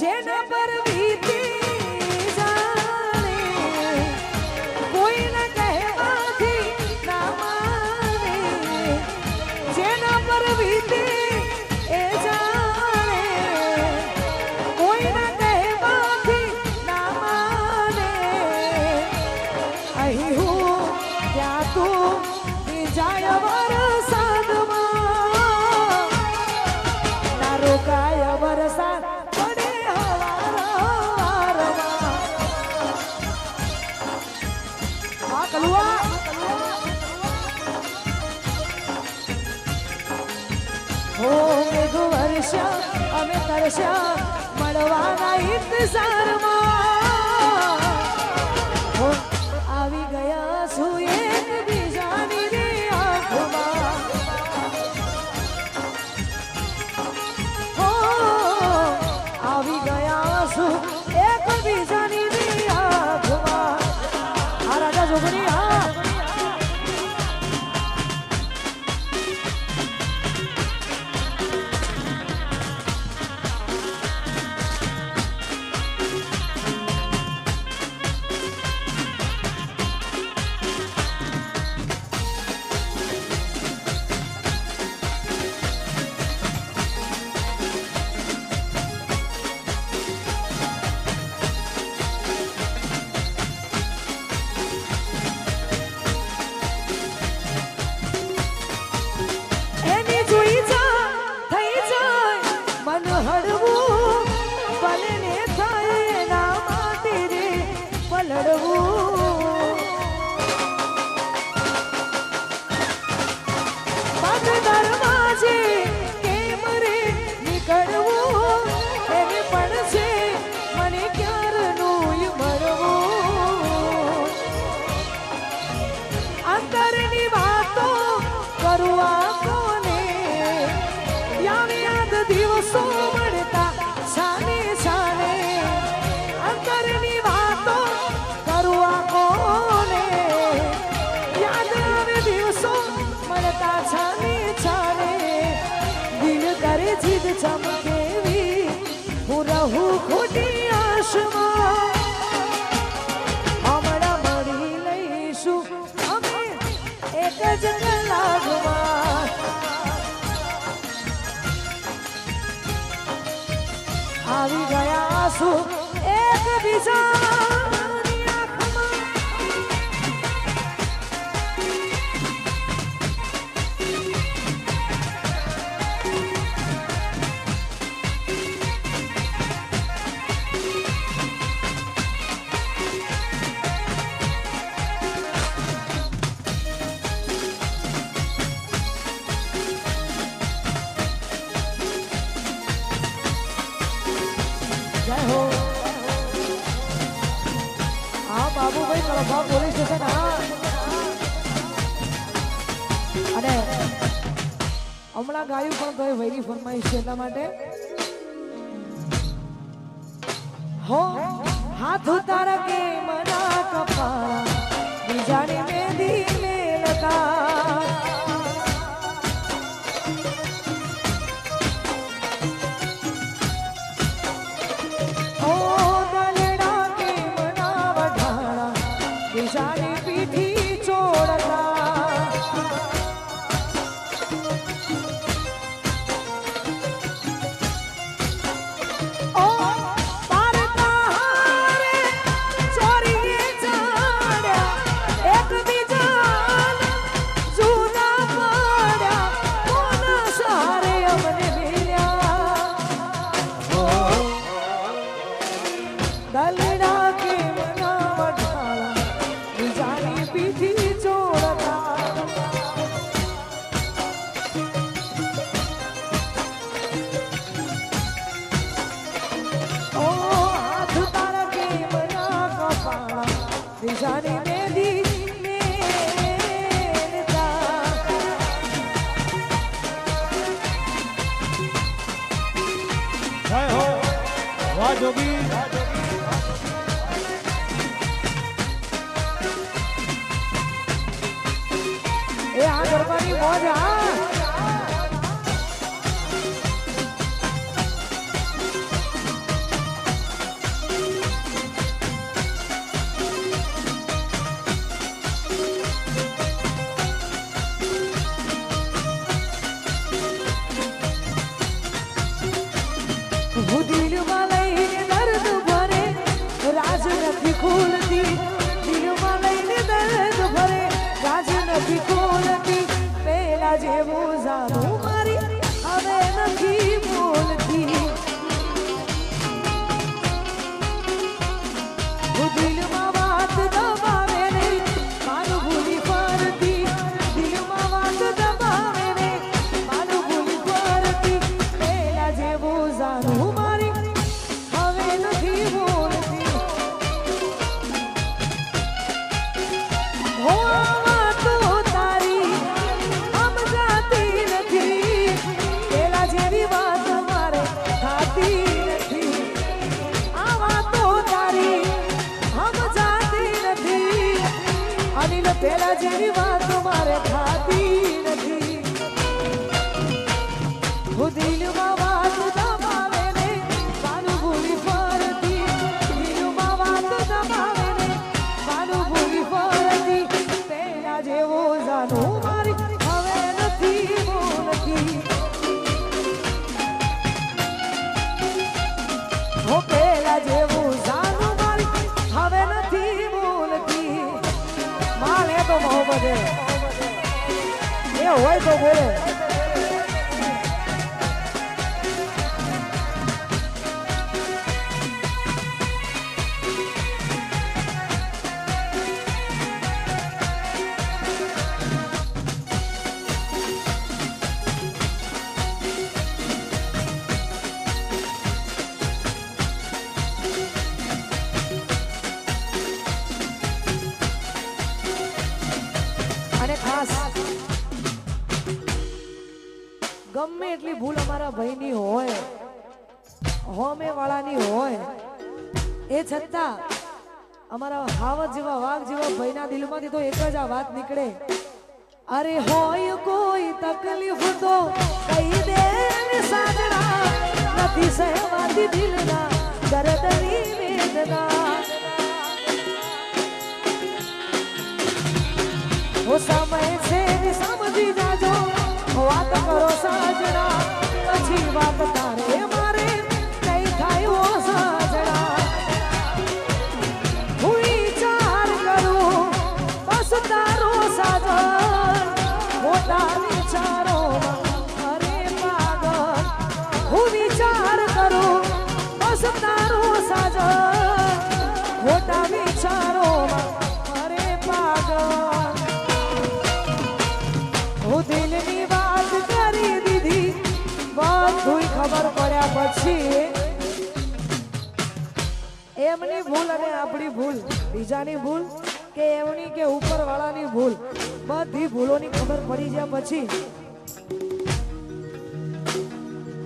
જેના પર વીતી જાણે કોઈ ન કહેવાથી ના માને જેના પર વીતી એ જાણે કોઈ ન કહેવાથી ના માને અહીં હું ત્યાં તું જાય વરસાદમાં ના રોકાય વરસાદ પડે હવારમાં આ કલુઆ હો મેઘ વર્ષા અમે તરસ્યા મળવાના ઇંતજારમાં હો આવી ગયા છું એક બીજાની રે આંખમાં હો આવી ગયા છું એક બીજાની રે આંખમાં આ રાજા જોગણી હા દિવસો મળતા છાને છાને અંતરની વાતો કરવા કોને યાદ આવે દિવસો મળતા છાને છાને દિલ કરે જીદ ચમકેવી હું રહું ખોટી આશમાં હમણાં મળી લઈશું અમે એક જ કલાકમાં આવી ગયા છું એક બીજાની આંખમાં બાબુભાઈ કળભા પોલીસ સ્ટેશન અને હમણાં ગાયું પણ તો વૈરી ફરમાઈશ છે એટલા માટે હો હાથ તારા કે મના કપા બીજાની મેંદી મેલતા જાની પીઠી ચોડતા ઓ પારતા હારે ચોરીએ જાડ્યા એક બીજાન જુદા પાડ્યા કોણ સારે અમને ભીલ્યા ઓ દલડા કે મના વઢાળા જાની પીઠી ચોડતા ઓ હાથ તારા કે મના કપાળા જાની મેંદી મેલતા જય હો વાહ જોગી એ આ ગરબાની મોજ આ હું દિલમાં લઈને દર્દ ભરે રાજ નથી ખોલતી દિલમાં લઈને દર્દ ભરે રાજ નથી ખોલતી પેલા જેવું જાણું મારી હવે નથી બોલતી હું દિલમાં વાત દબાવે ને મારું ભૂલી ફરતી દિલમાં વાત દબાવે ને મારું ભૂલી ફરતી પેલા જેવું જાણું મારી હવે નથી બોલતી હો આ વાતો તારી સમજાતી નથી પેલા જેવી વાત મારે થાતી નથી આ વાતો તારી સમજાતી નથી અનિલ પેલા જેવી વાત મારે થાતી નથી હું દિલમાં વાત દબાવે ને મારું ભૂલી ફરતી દિલમાં વાત દબાવે ને મારું ભૂલી ફરતી પેલા જેવો જાણું મારી હવે નથી બોલતી હો પેલા જેવું જાણું મારી હવે નથી બોલતી માલ એ તો મોહબ્બત એ હોય તો બોલે અને ખાસ ગમે એટલી ભૂલ અમારા ભાઈની હોય હોમે વાળાની હોય એ છતાં અમારા હાવત જેવા વાઘ જેવા ભાઈના દિલમાંથી તો એક જ આ વાત નીકળે અરે હોય કોઈ તકલીફ તો કહી દે ને સાજણા નથી સહેવાતી દિલના દર્દની વેદના वो समय से समझी जाजो વાત કરો સાજણા પછી વાત તારે મારે કઈ થાય ઓ સાજણા હું વિચાર કરું બસ તારો સાજણ મોટા વિચારો અરે પાગલ હું વિચાર કરું બસ તારો સાજણ મોટા વિચારો અરે પાગલ હું દિલની વાત કરી દીધી બધું ખબર પડ્યા પછી એમની ભૂલ અને આપણી ભૂલ બીજાની ભૂલ કે એમની કે ઉપરવાળાની ભૂલ બધી ભૂલોની ખબર પડી ગયા પછી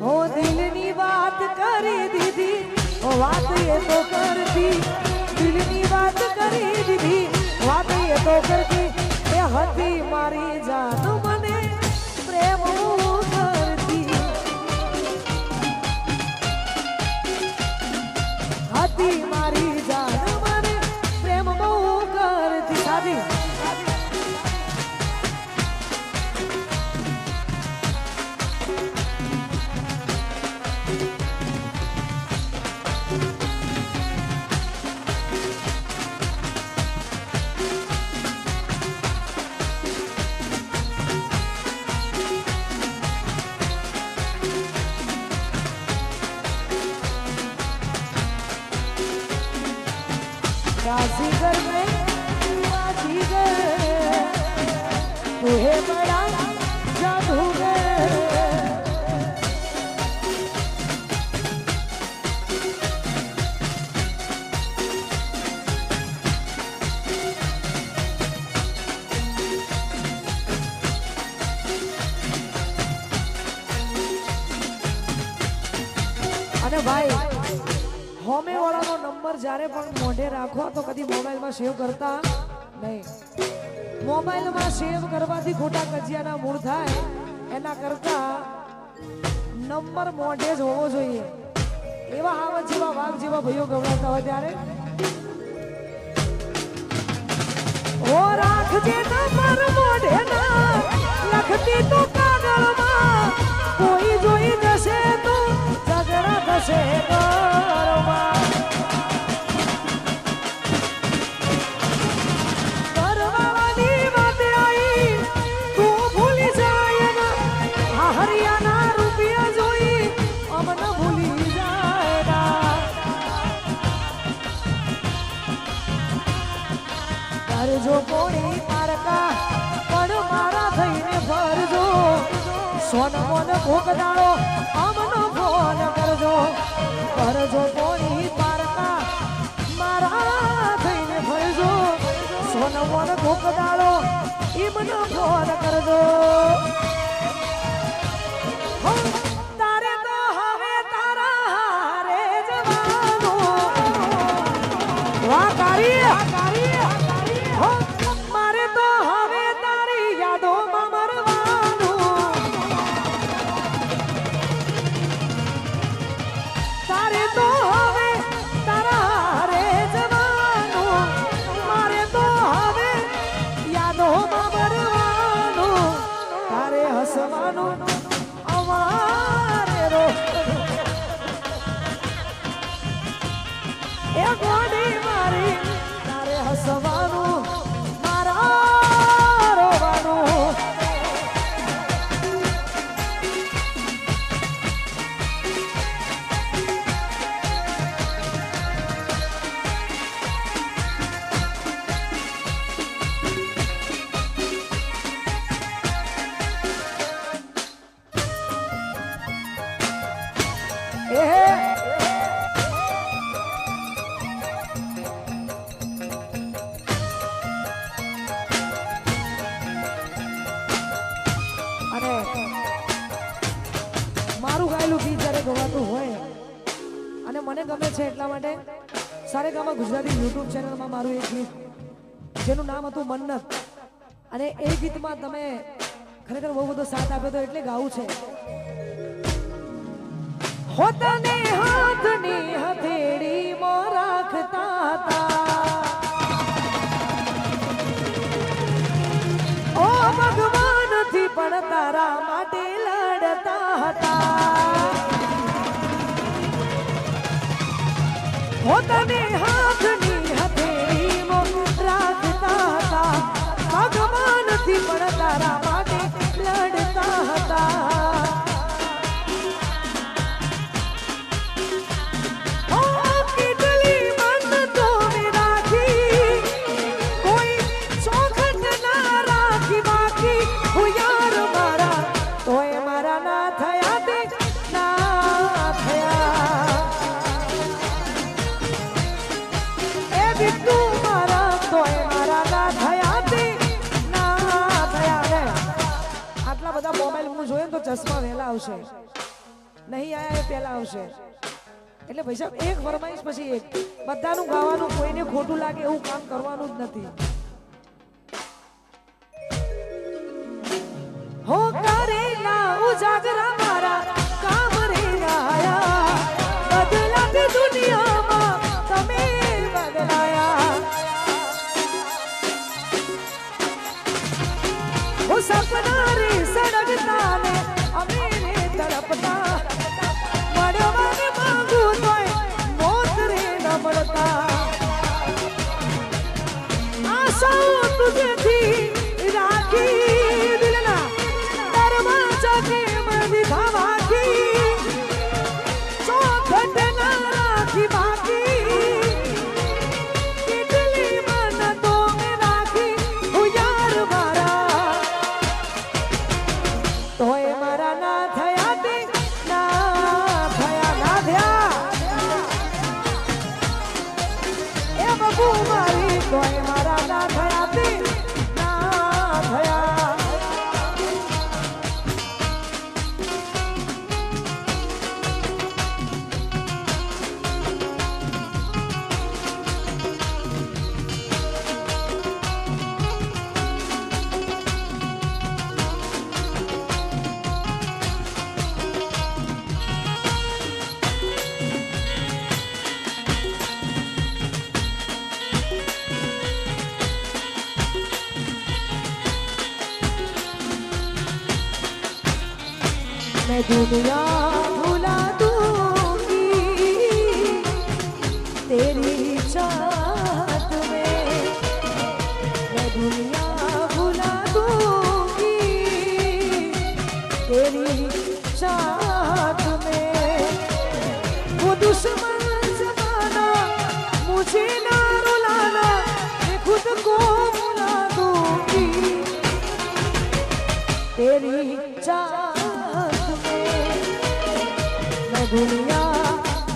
હું દિલની વાત કરી દીધી વાત એ તો કરતી દિલની વાત કરી દીધી વાત એ તો કરતી એ હતી મારી જાન મને પ્રેમ કરતી હતી મારી જાન મને પ્રેમ બહુ કરતી સાદી बाजीगर में बाजीगर तू है बड़ा जादूगर अरे भाई હોમે વાળાનો નંબર જ્યારે પણ મોઢે રાખો તો કદી મોબાઈલમાં સેવ કરતા નહીં મોબાઈલમાં સેવ કરવાથી ખોટા કજિયાના મૂળ થાય એના કરતા નંબર મોઢે જ હોવો જોઈએ એવા આવત જેવા વાઘ જેવા ભાઈઓ ગવડાવતા હોય ત્યારે ઓ રાખજે નંબર મોઢે ના લખતી તો કાગળમાં કોઈ જોઈ જશે તો ઝઘડા છે ઘરમાં ઘરવાળાની વાતે આવી તું ભૂલી જાય ને આ હરિયાના રૂપિયા જોઈ અમને ભૂલી જાય ના કરજો કોણી પારકા પણ મારા થઈને ફરજો સોન મોન ભોગદાડો અમનો ફોન કરજો કરજો કોણી પારકા મારા થઈને ફરજો સોન મોન ભોગદાડો ઈમનો ફોન કરજો હો, તારે તો હવે તારા હારે જવાનું વાહ કારી હો, મારે તો હવે તારી યાદોમાં મરવાનું તારે તો હવે તારા હારે જવાનું મારે તો હવે યાદોમાં મરવાનું તારે હસવાનું અમારે એ ગોડી મારી તારે હસવાનું મારા રોવાનું અને મારું ગાયેલું ગીત જ્યારે ગવાતું હોય અને મને ગમે છે એટલા માટે સારેગામા ગુજરાતી યુટ્યુબ ચેનલમાં મારું એક ગીત જેનું નામ હતું મન્નત અને એ ગીતમાં તમે ખરેખર બહુ બધો સાથ આપ્યો તો એટલે ગાવું છે હોતને હાથની હથેળીમાં રાખતા હતા ઓ ભગવાનથી પણ તારા માટે લડતા હતા હોતને હાથની હથેળીમાં રાખતા હતા ભગવાનથી પણ તારા માટે લડતા હતા ચશ્મા વહેલા આવશે નહીં આયા એ પહેલા આવશે એટલે ભાઈ સાહેબ એક ફરમાઈશ પછી એક બધાનું ગાવાનું કોઈને ખોટું લાગે એવું કામ કરવાનું જ નથી હો કરેલા ઉજાગરા મારા કામ રે આયા બદલાતી દુનિયામાં તમે બદલાયા હો સપના રે સડગતા ને અમે રે તડપતા મળવાને માંગુ તોય મોત રે ન મળતા આશાઓ તુજેથી રાખી દિલના દરવાજા કે મંદી ધાવાકી ચોખટ ના રાખી બાકી કેટલી મન તો મેં રાખી હું યાર મારા તોય મારા ના થયા તે ના થયા એ બબુ મારી તોય મારા ના થયા તે ના થયા मैं दुनिया भुला दूंगी मुझे ना रुलाना, मैं खुद को भुला दूंगी तेरी चाहत में, मैं दुनिया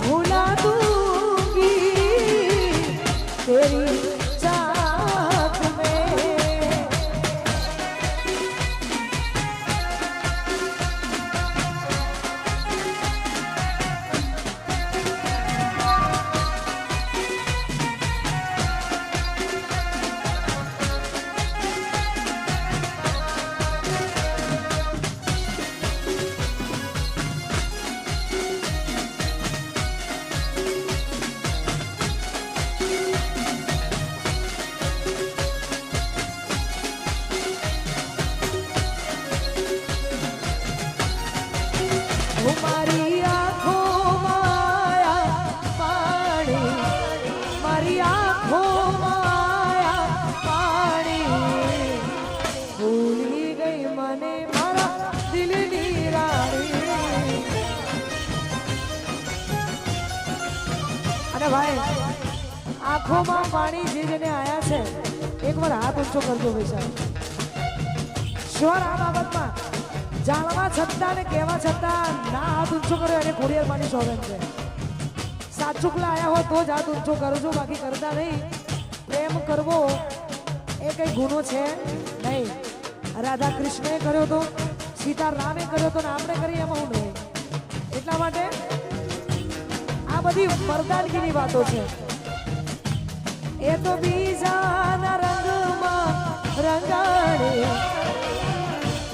भुला दूंगी तेरी चाहत में। મારી આંખોમાં આયા પાણી, મારી આંખોમાં આયા પાણી, ભૂલી ગઈ મને મારા દિલની રાણી। અને ભાઈ આંખોમાં પાણી જે જેને આયા છે એકવાર હાથ ઊંચો કરજો ભાઈ સાહેબ। શ્યોર આ બાબતમાં જાણવા છતાં ને કહેવા છતાં ના હાથ ઊંચો કર્યો એને ખોડિયાર માની સોગંદ છે। સાચું આયા હોય તો જ હાથ ઊંચો કરજો, બાકી કરતા નહીં। પ્રેમ કરવો એ કઈ ગુનો છે નહીં। રાધા કૃષ્ણે કર્યો તો, સીતારામે કર્યો તો ને આપણે કરીએ એમાં હું નહીં। એટલા માટે આ બધી મર્દાનગીની વાતો છે। એ તો બીજાના રંગમાં રંગાડે,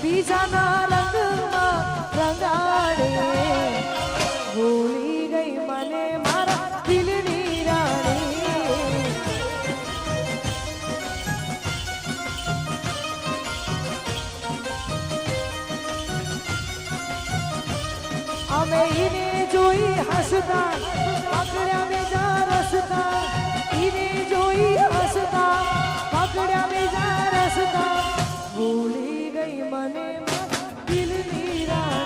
બીજાના રંગમાં રંગાડે, ભૂલી ગઈ મને મારા દિલની રાણી। અમે ઈને જોઈ હસતા, પકડ્યા બીજા રસતા, ઈને જોઈ હસતા, પકડ્યા બીજા રસતા, ભૂલી ગઈ મને દિલની રાણી।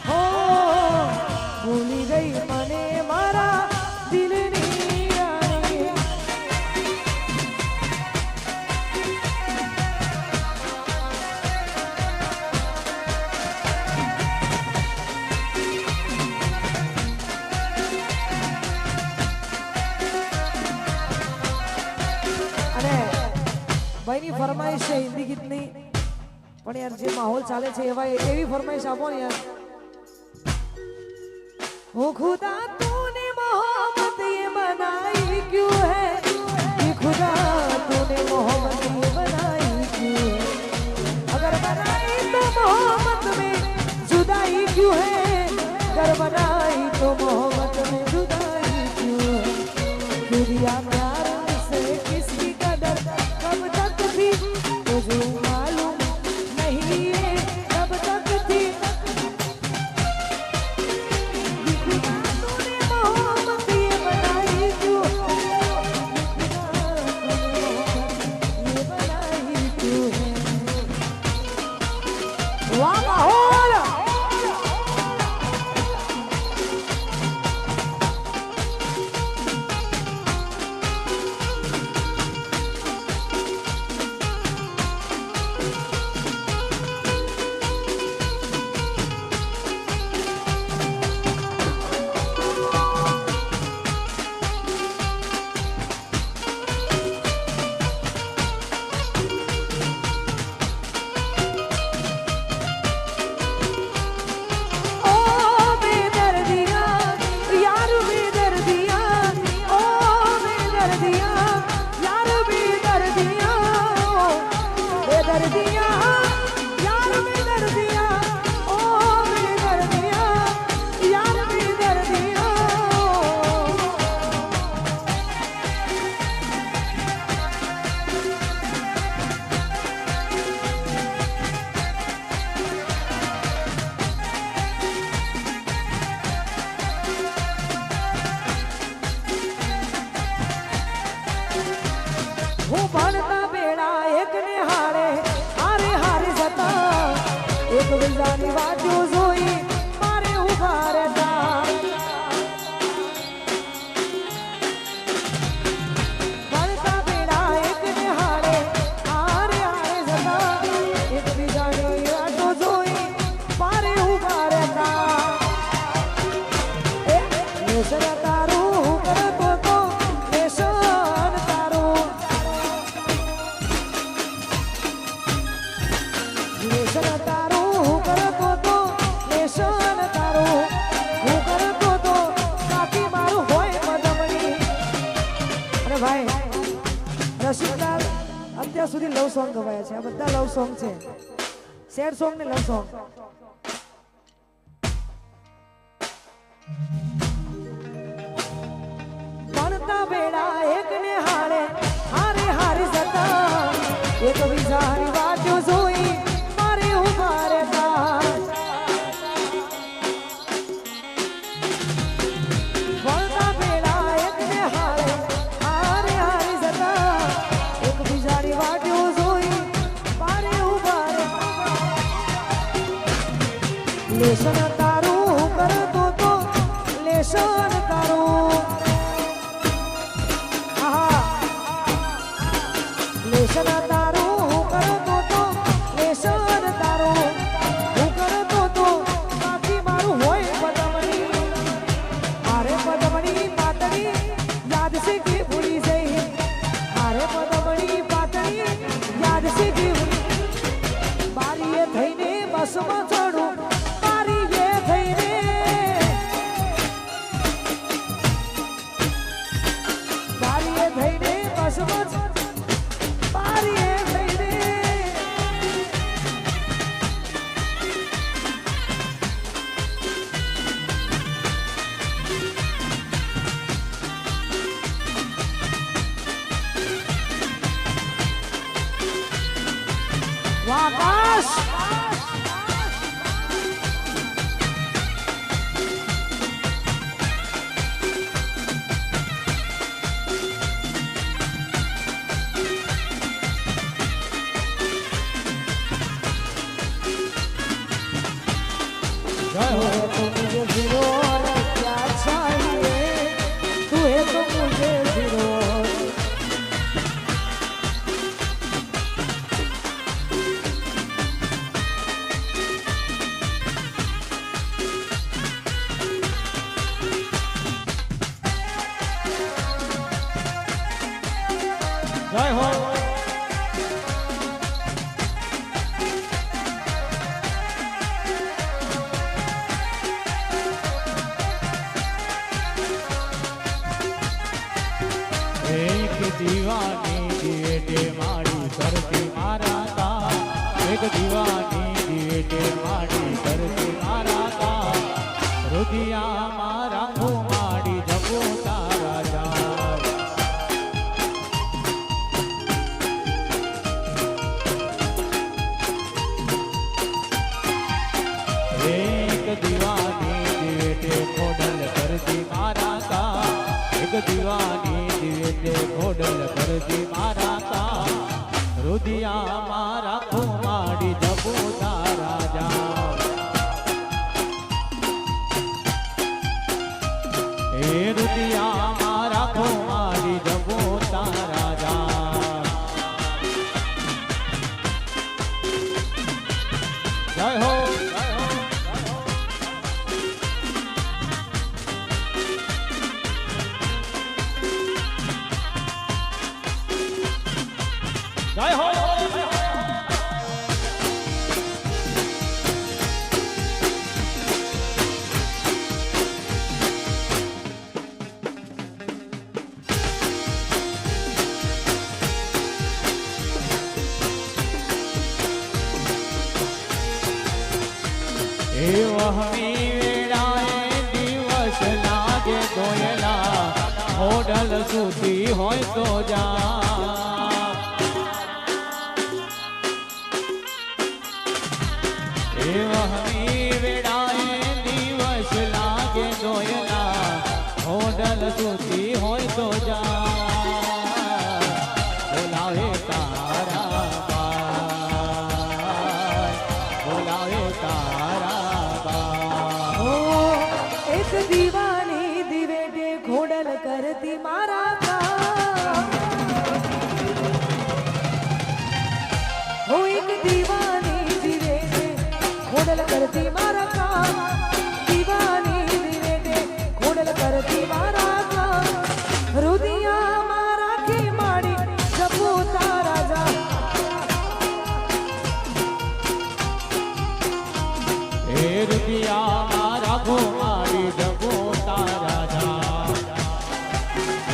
હો ભૂલી ગઈ મને મારા દિલની રાણી। અને ભાઈની ફરમાઈશ છે હિન્દી ગીતની, પણ યાર જે માહોલ ચાલે છે એવા એવી ફરમાઈશ આપો ને યાર। ओ खुदा तूने मोहब्बत ये बनाई क्यों है, ये खुदा तूने मोहब्बत ये बनाई क्यों है, अगर बनाई तो मोहब्बत में जुदाई क्यों है, अगर बनाई तो मोहब्बत में जुदाई क्यों है, क्यों दिया प्यार से किसकी कदर कब तक थी तुझे मालूम नहीं है कब तक थी, तूने मोहब्बत ये बनाई क्यों, ये बनाई क्यों है। वाह माहौल હું ભણતા બેડા એકને હારે હારે હારે જતા, એક બીજાની વાતો જોઈ મારે ઉભા રહેતા। અત્યાર સુધી લવ સોંગ ગવાયા છે. આ બધા લવ સોંગ છે, સેડ સોંગ ને લવ સોંગ. ભણતા બેડા એક ને હારે હારે હારે જતા, એક બીજાની વાતો જોઈ મારે ઉભા રહેતા. ભણતા બેડા એક ને હારે હારે હારે જતા, એક બીજાની વાતો જોઈ મારે ઉભા રહેતા. લેશન તારું કરતો તો લેશન તારું, લેશન તારું હું કરતો તો લેશન તારું હું કરતો તો બાકી મારું હોય પદમણી. મારે પદમણી પાતળી યાદ છે કે ભૂલી જઈ, મારે પદમણી પાતળી યાદ છે કે બારીએ થઈને બસમાં ચડું, બારીએ થઈને બારીએ થઈને બસમાં વાકાશ જય હો. तो मुझे फिरो क्या चाहिए, तू है तो मुझे फिरो. જય હો. એક દીવાની દીવેટે માડી કરતી મારા કા, એક દીવાની દીવેટે માડી કરતી મારા કા, રુધિયા મારા હું માડી જપો તારા જાવ. એક દીવાની દીવેટે ખોડલ કરતી મારા કા, એક દીવાની દીવેટે ખોડલ કરતી મારા કા, રુધિયા મારા ખુમાડી જપો તારા જાવ. એ રુધિયા મારા ખુમાડી જપો તારા જાવ. જય હો. જય હો. એ વહમી વેળાએ દિવસ લાગે દોયલા, હોડલ સુધી હોય તો જા. એ વહમી વેળાએ દિવસ લાગે દોયલા, હોડલ સુધી હોય તો જા. બોલાવે તારા બાઈ, બોલાવે તારા બાઈ. ओ एक दीवानी दिवेटे खोडल करती मारा का, ओ एक दीवानी दिवेटे खोडल करती मारा का, दीवानी दिवेटे खोडल करती मारा का, रुदिया मारा की माड़ी जपू तारा जा. એ રૂપિયા મારા ઘુમાડી જગો તારા જા.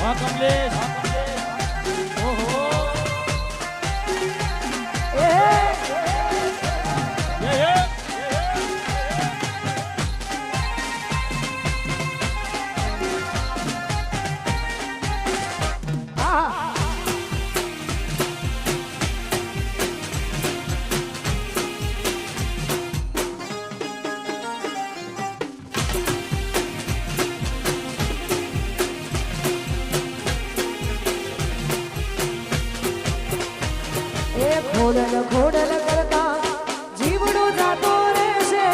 વાહ કમલેશ. ઓહો. ખોડલ ખોડલ કરતા જીવડો જાતો રહેશે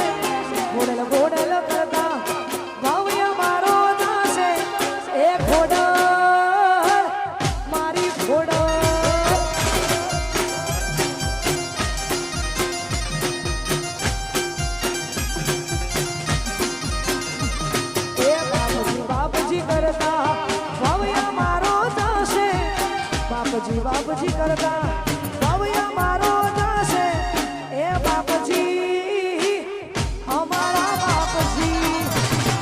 ખોડલ ખોડલ કરતા ભાવ્ય મારો દાસે એ ખોડલ મારી ખોડલ એ બાપજી બાપજી કરતા ભાવ્ય મારો દાસે બાપજી બાપજી કરતા ભાવ્ય મારો દાસે એ બાપજી અમારા બાપજી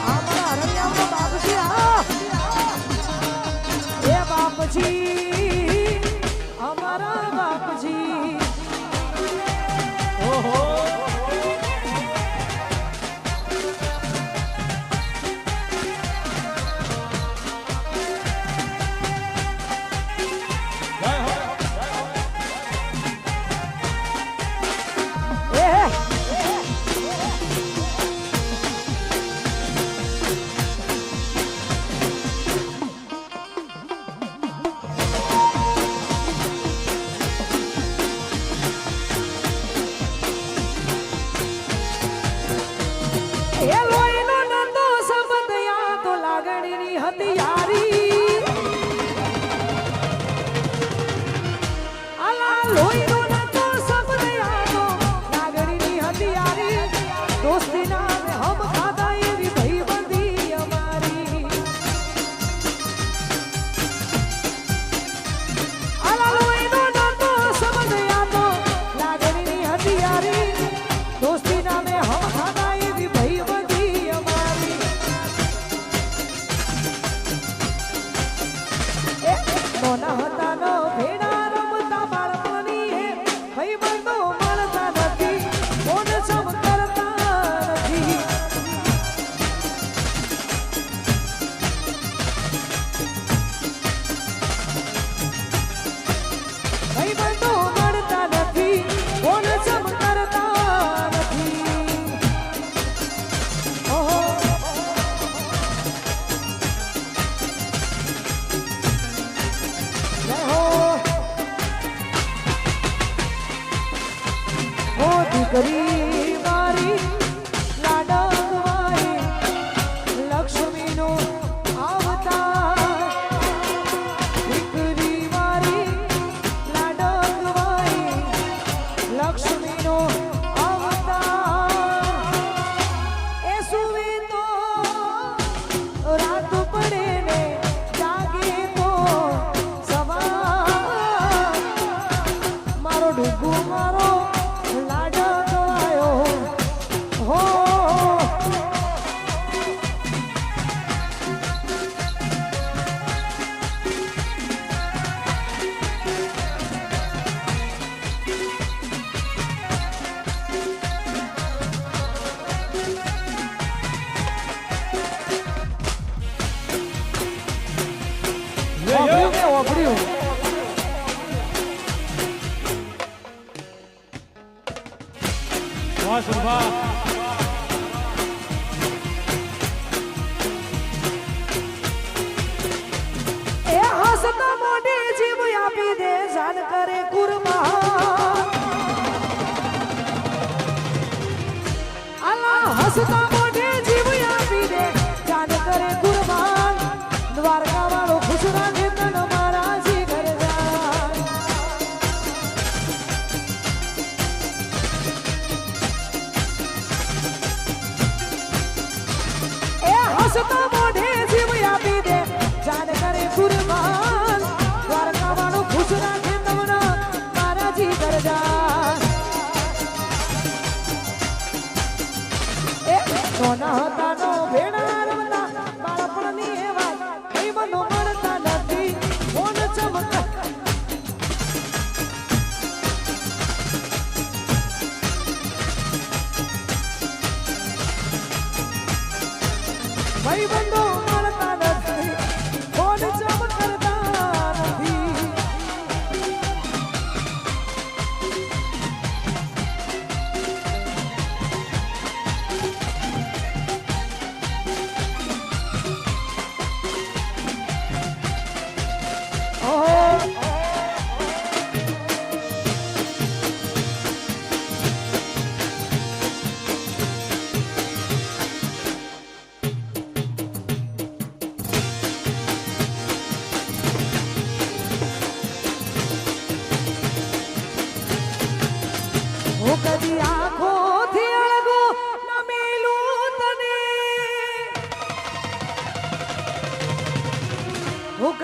અમારા હરણ્યાનો બાપજી એ બાપજી અમારા બાપજી ઓહો જય હો એ લોહીનો નંદો સંબંધ યા તો લાગણીની હતી યારી આલા લોહીનો નંદો સંબંધ યા તો લાગણીની હતી યારી દોસ્તી નામે હમ ખાધા એવી ભાઈબંધી અમારી આલા લોહીનો નંદો સંબંધ યા તો લાગણીની હતી યારી દોસ્તી નામે હમ ખાધા એવી ભાઈબંધી અમારી એ નોના હતા નો ભેડા રમતા બાળપણની હે ભાઈબંધો મળતા નથી કોણ સમ કરતા નથી ભાઈબંધો મળતા નથી કોણ સમ કરતા નથી ઓહો જય હો ઓ દીકરી મારી લાડકવાઈ લક્ષ્મીનો અવતાર દીકરી મારી લાડકવાઈ લક્ષ્મીનો અવતાર એ સુવે તો રાત પડે ને જાગે તો સવાર મારો ડૂબો મારો લાડકવાયો હો વાપર્યું કે વાપર્યું વાહ સુરભા એ હસતા મોઢે જીવ આપી દે જાન કરે કુરબાન આલા હસતા મોઢે જીવ આપી દે જાન કરે કુરબાન દ્વારકા વાળો ખુશ રાખે તન મારા જીગર જાન એ હસતા મોઢે જીવ આપી દે જાન કરે કુરબાન દ્વારકા વાળો ખુશ રાખે તમને મારા જીગર જાન એ નોના હતા નો ભેડા રમતા બાળપણની એવા ભાઈબંધો મળતા નથી કોણ ચમકા ભાઈબંધો મળતા નથી કોણ ચમકતા નથી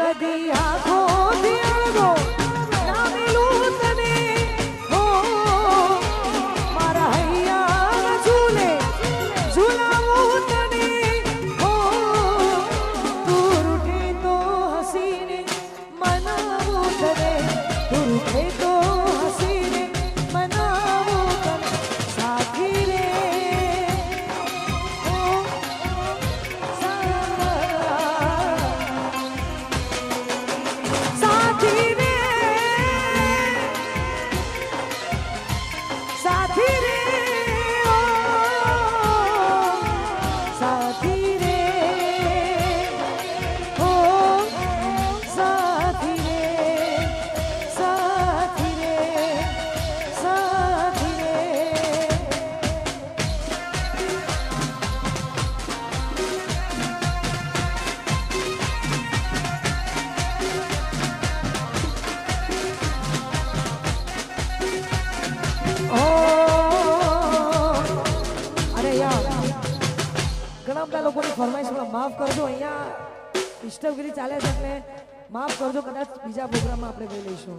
કદી આંખોથી અળગો ના મિલું તને હો મારા હૈયા ઝૂલે ઝૂલાવું તને હો તું રૂઠે તો હસીને મનાવું તને તું રૂઠે તો હસીને મનાવું તને સાથી રે ઓ સાથી રે સાથી રે ઓ સાથી રે ઓ સાથી રે સાથી રે સાથી રે અરે યાર ઘણા બધા લોકોની ફરમાઈશ માફ કરજો અહીંયા ડિસ્ટર્બગીરી ચાલે છે એટલે માફ કરજો કદાચ બીજા પ્રોગ્રામમાં આપણે ગઈ લઈશું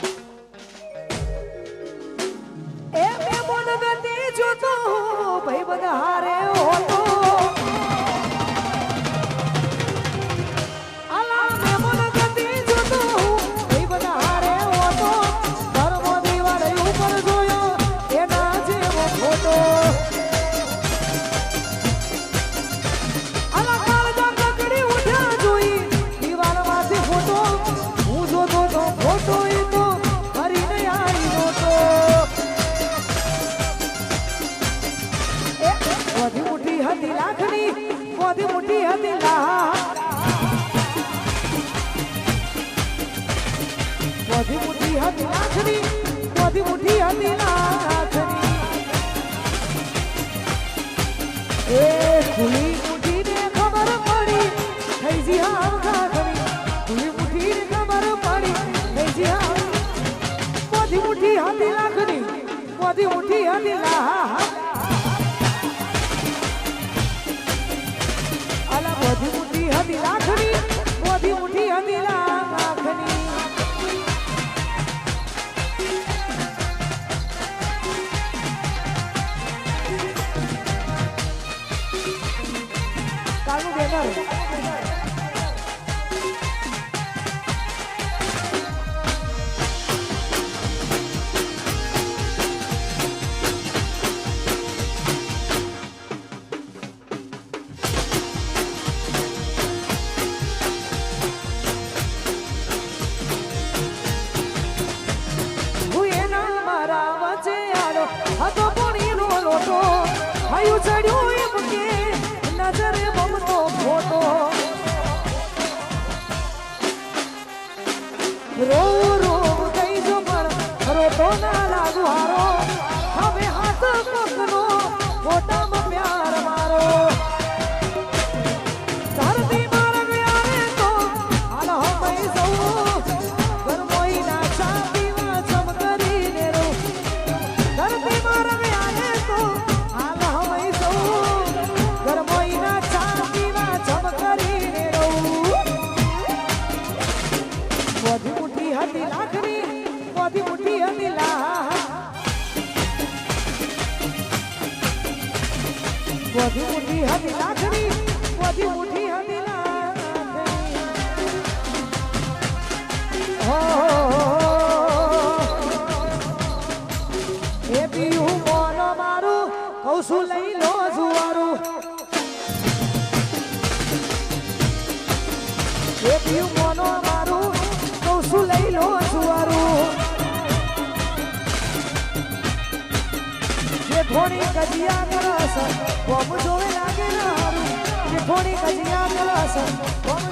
એ મેં મન ગતિ જોતો ભાઈ બધા હારે હોતો આલા મેં મન ગતિ જોતો ભાઈ બધા હારે હોતો ધર્મ દિવાળે ઉપર જોયો એના જેવો ફોટો આલા કાળજા કકડી ઉઠ્યા જોઈ દિવાલમાંથી ફોટો હું જોતો તો ફોટો એ તો ફરીને આવી નહોતો વધી મુઠ્ઠી હતી લાખની વધી મુઠ્ઠી હતી લાખ વધી મુઠ્ઠી હતી લાખની વધી મુઠ્ઠી હતી લાખની એ ખુલી મુઠ્ઠીને ખબર પડી થઈ જી આમ ખાખરી ખુલી મુઠ્ઠીને ખબર પડી થઈ જી આમ વધી મુઠ્ઠી હતી લાખની વધી મુઠ્ઠી હતી લાખ અલા બધી મુઠ્ઠી હતી લાખની બધી મુઠ્ઠી હતી લાખની કાલનું બેનર હતો પોણીનો લોટો હયું ચડ્યું એમ કે નજરે મમતો ફોટો રો રો થઈ જો પણ રોટો ના લાગુ હારો હવે હાથ કોકનો ફોટામાં પ્યાર મારો ધરતી માર વ્યારે તો હાલ હમઈ જવું ગરમોઈ ના ચા પીવા ચમકરીને રો ધરતી માર વ્યારે તો હાલ હમઈ જવું ગરમોઈ ના ચા પીવા ચમકરીને રહું બધી મુઠ્ઠી હતી લાખની બધી મુઠ્ઠી હતી લાખ બધી મુઠ્ઠી હતી લાખની બધી મુઠ્ઠી હતી લાખની હો એ પીયું મોનો મારું કહું છું લઈ લો જુવારું એ પીયું મોનો મારું કહું છું લઈ લો જુવારું જે થોડી કજિયા કરસ કોમ જોવે લાગે ના હારું જે થોડી કજિયા કરસ કોમ